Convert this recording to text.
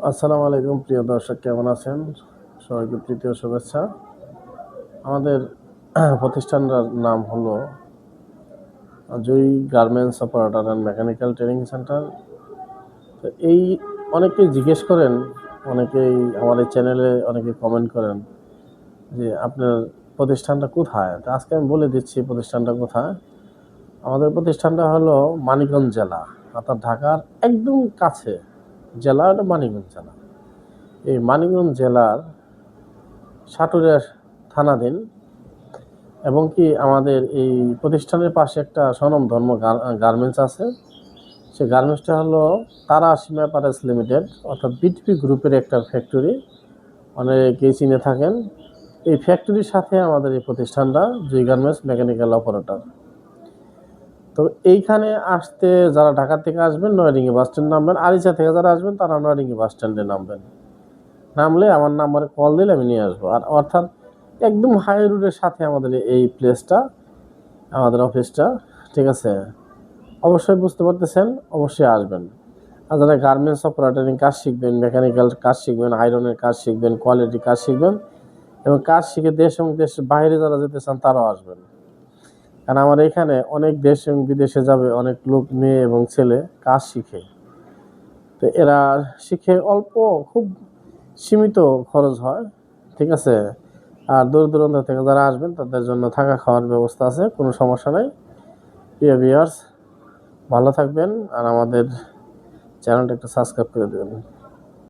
আসসালামু আলাইকুম প্রিয় দর্শক, কেমন আছেন? সবাইকে প্রীতীয় শুভেচ্ছা। আমাদের প্রতিষ্ঠানটার নাম হলো Joyee garments operator and mechanical training centre. তো এই অনেকেই জিজ্ঞেস করেন, অনেকেই আমার এই চ্যানেলে অনেকে কমেন্ট করেন যে আপনার প্রতিষ্ঠানটা কোথায়। তো আজকে আমি বলে দিচ্ছি প্রতিষ্ঠানটা কোথায়। আমাদের প্রতিষ্ঠানটা হলো মানিকগঞ্জ জেলা, অর্থাৎ ঢাকার একদম কাছে। জেলা হলো মানিকগঞ্জ জেলা। এই মানিকগঞ্জ জেলার সাটুরিয়া থানাধীন, এবং কি আমাদের এই প্রতিষ্ঠানের পাশে একটা স্বনামধন্য গার্মেন্টস আছে। সেই গার্মেন্টসটা হলো তারা সীমা প্যারেস লিমিটেড, অর্থাৎ বিটিপি গ্রুপের একটা ফ্যাক্টরি, অনেকেই চিনে থাকেন। এই ফ্যাক্টরির সাথে আমাদের এই প্রতিষ্ঠানটা জয়ী গার্মেন্টস মেকানিক্যাল অপারেটর। তো এইখানে আসতে যারা ঢাকা থেকে আসবেন নয়াডিঙ্গি বাস স্ট্যান্ড নামবেন, আরিচা থেকে যারা আসবেন তারা নয়াডিঙ্গি বাস স্ট্যান্ডে নামবেন। নামলে আমার নাম্বারে কল দিলে আমি নিয়ে আসবো। আর অর্থাৎ একদম হাই রোডের সাথে আমাদের এই প্লেসটা, আমাদের অফিসটা, ঠিক আছে? অবশ্যই বুঝতে পারতেছেন, অবশ্যই আসবেন। আর যারা গার্মেন্টস অপারেটরিং কাজ শিখবেন, মেকানিক্যাল কাজ শিখবেন, আয়রনের কাজ শিখবেন, কোয়ালিটি কাজ শিখবেন, এবং কাজ শিখে দেশ এবং দেশের বাইরে যারা যেতে চান তারাও আসবেন। কারণ আমার এখানে অনেক দেশ এবং বিদেশে যাবে অনেক লোক, মেয়ে এবং ছেলে কাজ শিখে। তো এরা শিখে অল্প, খুব সীমিত খরচ হয়, ঠিক আছে? আর দূর দূরান্ত থেকে যারা আসবেন তাদের জন্য থাকা খাওয়ার ব্যবস্থা আছে, কোনো সমস্যা নাই। প্রিয় ভিউয়ার্স, ভালো থাকবেন আর আমাদের চ্যানেলটা একটু সাবস্ক্রাইব করে দেবেন।